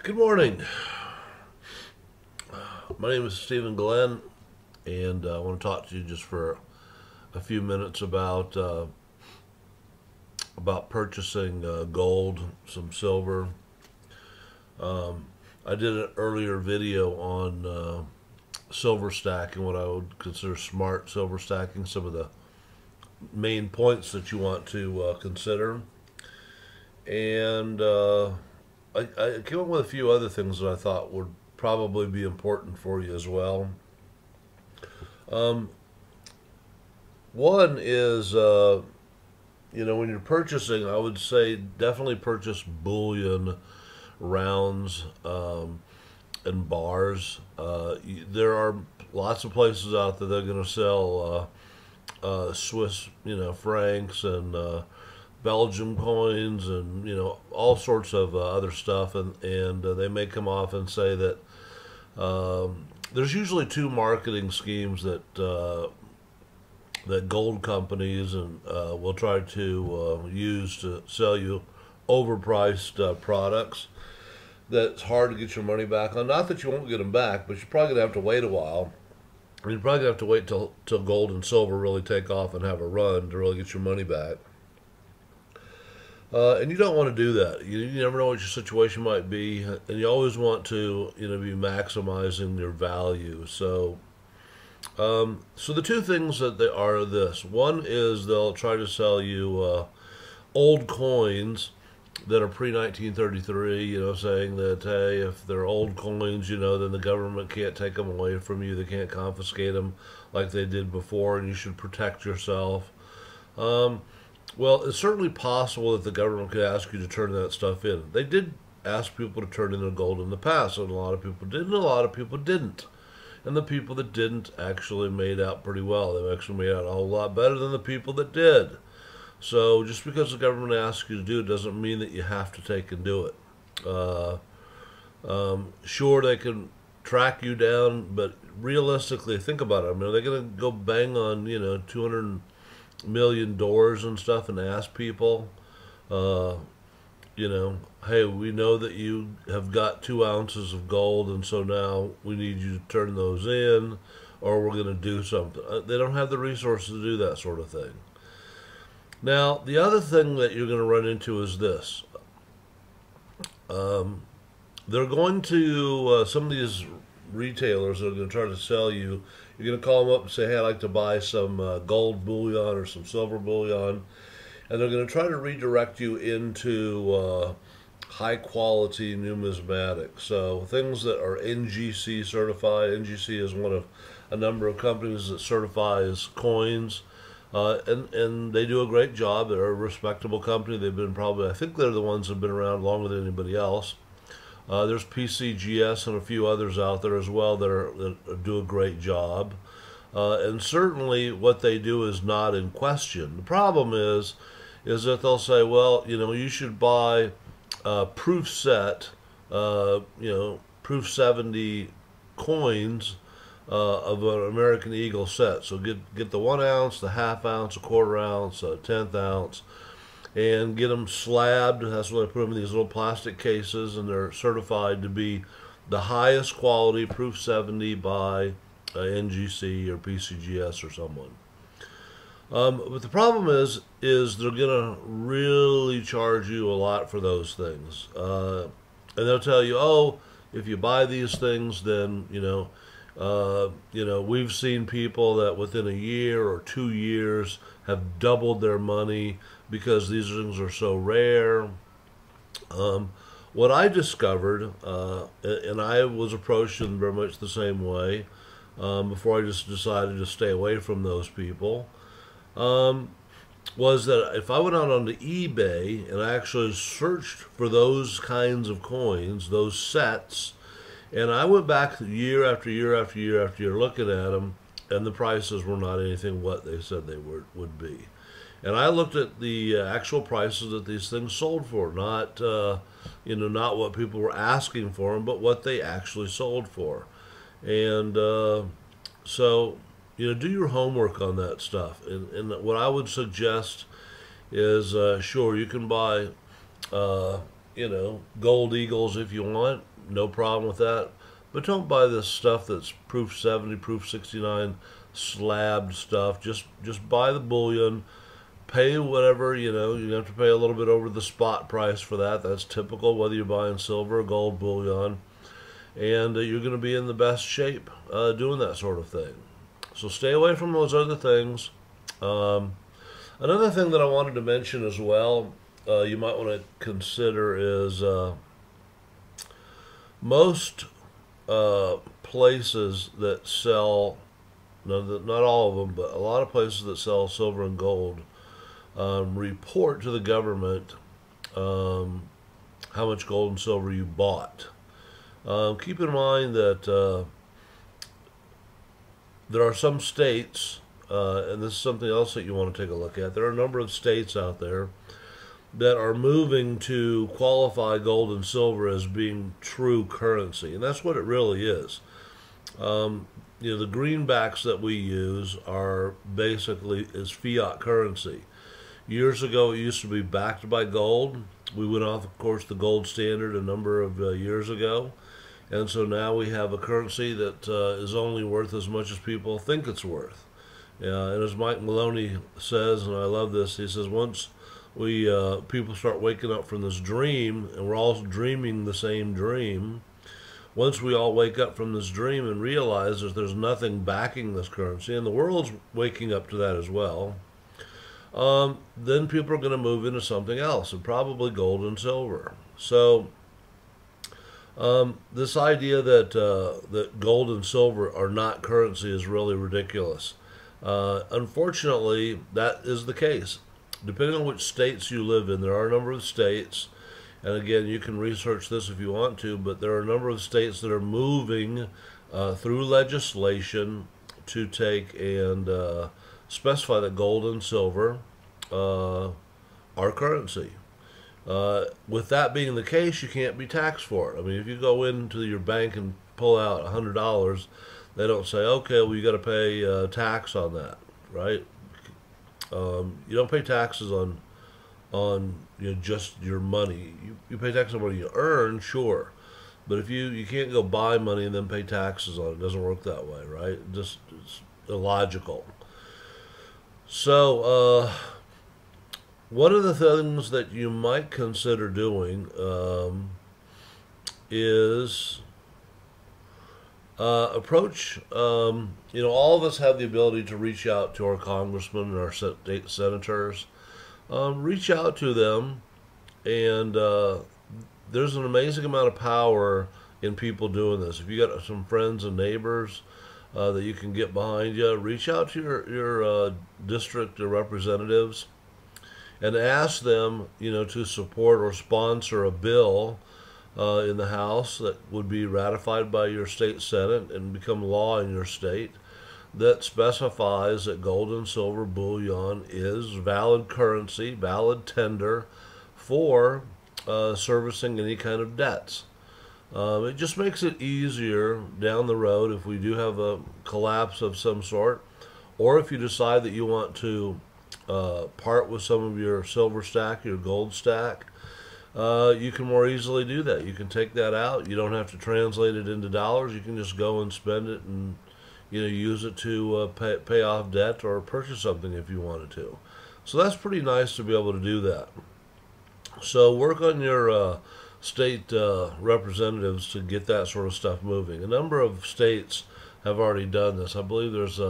Good morning. My name is Stephen Glenn, and I want to talk to you just for a few minutes about purchasing gold, some silver. I did an earlier video on silver stacking, what I would consider smart silver stacking, some of the main points that you want to consider. And I came up with a few other things that I thought would probably be important for you as well. One is, when you're purchasing, I would say definitely purchase bullion rounds and bars. There are lots of places out there that are going to sell Swiss, francs and Belgium coins and all sorts of other stuff, and they may come off and say that there's usually two marketing schemes that gold companies and will try to use to sell you overpriced products that's hard to get your money back on. Not that you won't get them back, but you're probably gonna have to wait a while. You're probably gonna have to wait till gold and silver really take off and have a run to really get your money back. And you don't want to do that. You never know what your situation might be, and you always want to, be maximizing your value. So the two things that they are this. One is they'll try to sell you old coins that are pre-1933, saying that, hey, if they're old coins, then the government can't take them away from you. They can't confiscate them like they did before, and you should protect yourself. Well, it's certainly possible that the government could ask you to turn that stuff in. They did ask people to turn in their gold in the past, and a lot of people did, and a lot of people didn't. And the people that didn't actually made out pretty well. They actually made out a whole lot better than the people that did. So just because the government asks you to do it doesn't mean that you have to take and do it. Sure, they can track you down, but realistically, think about it. I mean, are they going to go bang on, 200 million doors and stuff and ask people, hey, we know that you have got 2 ounces of gold, and so now we need you to turn those in, or we're going to do something. They don't have the resources to do that sort of thing. Now, the other thing that you're going to run into is this. They're going to, some of these retailers are going to try to sell you. You're going to call them up and say, hey, I'd like to buy some gold bullion or some silver bullion. And they're going to try to redirect you into high quality numismatics. So things that are NGC certified. NGC is one of a number of companies that certifies coins. And they do a great job. They're a respectable company. They've been I think they're the ones that have been around longer than anybody else. There's PCGS and a few others out there as well that do a great job. And certainly what they do is not in question. The problem is that they'll say, well, you should buy proof set, proof 70 coins of an American Eagle set. So get the 1 ounce, the half ounce, a quarter ounce, a 1/10 ounce, and get them slabbed. That's why they put them in these little plastic cases, and they're certified to be the highest quality, proof 70 by NGC or PCGS or someone. But the problem is they're going to really charge you a lot for those things. And they'll tell you, oh, if you buy these things, then, we've seen people that within a year or 2 years have doubled their money because these things are so rare. What I discovered, and I was approached in very much the same way before I just decided to stay away from those people, was that if I went out onto eBay and I actually searched for those kinds of coins, those sets, and I went back year after year after year after year looking at them, and the prices were not anything what they said they would be. And I looked at the actual prices that these things sold for, not not what people were asking for them, but what they actually sold for. And so do your homework on that stuff. And what I would suggest is, sure, you can buy, gold eagles if you want. no problem with that. But don't buy this stuff that's proof 70, proof 69, slabbed stuff. Just buy the bullion. Pay whatever, you have to pay a little bit over the spot price for that. That's typical whether you're buying silver or gold bullion. And you're going to be in the best shape doing that sort of thing. So stay away from those other things. Another thing that I wanted to mention as well, you might want to consider is most places that sell, not all of them, but a lot of places that sell silver and gold report to the government how much gold and silver you bought. Keep in mind that there are some states, and this is something else that you want to take a look at. There are a number of states out there that are moving to qualify gold and silver as being true currency, and that's what it really is. The greenbacks that we use are basically is fiat currency. Years ago, it used to be backed by gold. We went off, of course, the gold standard a number of years ago. And so now we have a currency that is only worth as much as people think it's worth. And as Mike Maloney says, and I love this, he says, once people start waking up from this dream, and we're all dreaming the same dream, once we all wake up from this dream and realize that there's nothing backing this currency, and the world's waking up to that as well, then people are going to move into something else, and probably gold and silver. So this idea that gold and silver are not currency is really ridiculous. Unfortunately, that is the case. Depending on which states you live in, there are a number of states, and again, you can research this if you want to, but there are a number of states that are moving through legislation to take and specify that gold and silver are currency. With that being the case, you can't be taxed for it. I mean, if you go into your bank and pull out $100, they don't say, okay, well, you got to pay tax on that, right? You don't pay taxes on just your money. You pay taxes on what you earn, sure, but if you can't go buy money and then pay taxes on it. It doesn't work that way, right? It's illogical. So one of the things that you might consider doing is approach, all of us have the ability to reach out to our congressmen and our state senators. Reach out to them, and there's an amazing amount of power in people doing this. If you got some friends and neighbors that you can get behind you, reach out to your district representatives and ask them, to support or sponsor a bill in the House that would be ratified by your state Senate and become law in your state that specifies that gold and silver bullion is valid currency, valid tender for servicing any kind of debts. It just makes it easier down the road if we do have a collapse of some sort, or if you decide that you want to part with some of your silver stack, your gold stack, you can more easily do that. You can take that out. You don't have to translate it into dollars. You can just go and spend it and use it to pay off debt or purchase something if you wanted to. So that's pretty nice to be able to do that. So work on your state representatives to get that sort of stuff moving. A number of states have already done this. I believe there's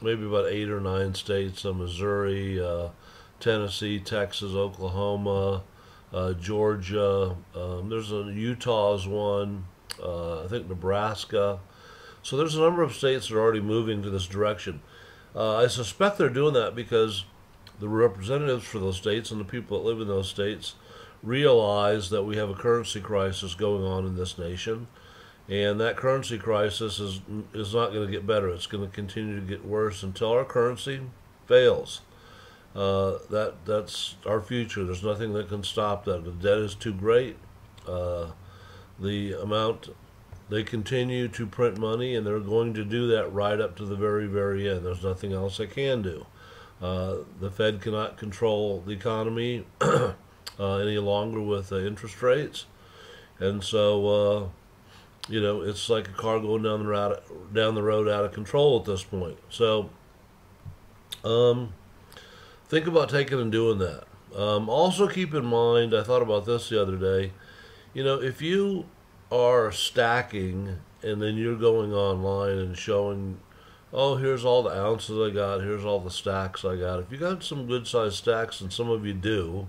maybe about 8 or 9 states: Missouri, Tennessee, Texas, Oklahoma, Georgia. There's Utah's one. I think Nebraska. So there's a number of states that are already moving to this direction. I suspect they're doing that because the representatives for those states and the people that live in those states realize that we have a currency crisis going on in this nation, and that currency crisis is not going to get better. It's going to continue to get worse until our currency fails. That's our future. There's nothing that can stop that. The debt is too great. They continue to print money, and they're going to do that right up to the very, very end. There's nothing else they can do. The Fed cannot control the economy any longer with interest rates, And so it's like a car going down the road out of control at this point. So think about taking and doing that. Also keep in mind, I thought about this the other day. If you are stacking and then you're going online and showing, oh, here's all the ounces I got, here's all the stacks I got. If you got some good sized stacks, and some of you do,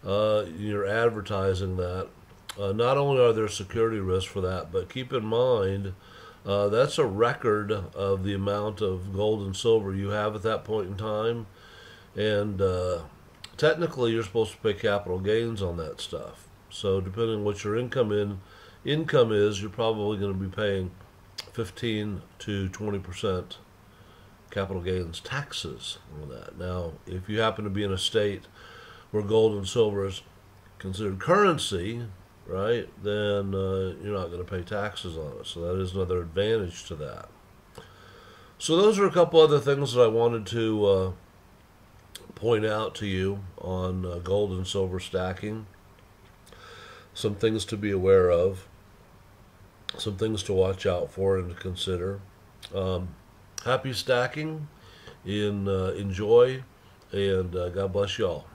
you're advertising that. Not only are there security risks for that, but keep in mind that's a record of the amount of gold and silver you have at that point in time. And technically, you're supposed to pay capital gains on that stuff. So depending on what your income is, you're probably going to be paying 15 to 20% capital gains taxes on that. Now, if you happen to be in a state where gold and silver is considered currency, right, then you're not going to pay taxes on it. So that is another advantage to that. So those are a couple other things that I wanted to point out to you on gold and silver stacking. Some things to be aware of, some things to watch out for and to consider. Happy stacking, enjoy, and God bless you all.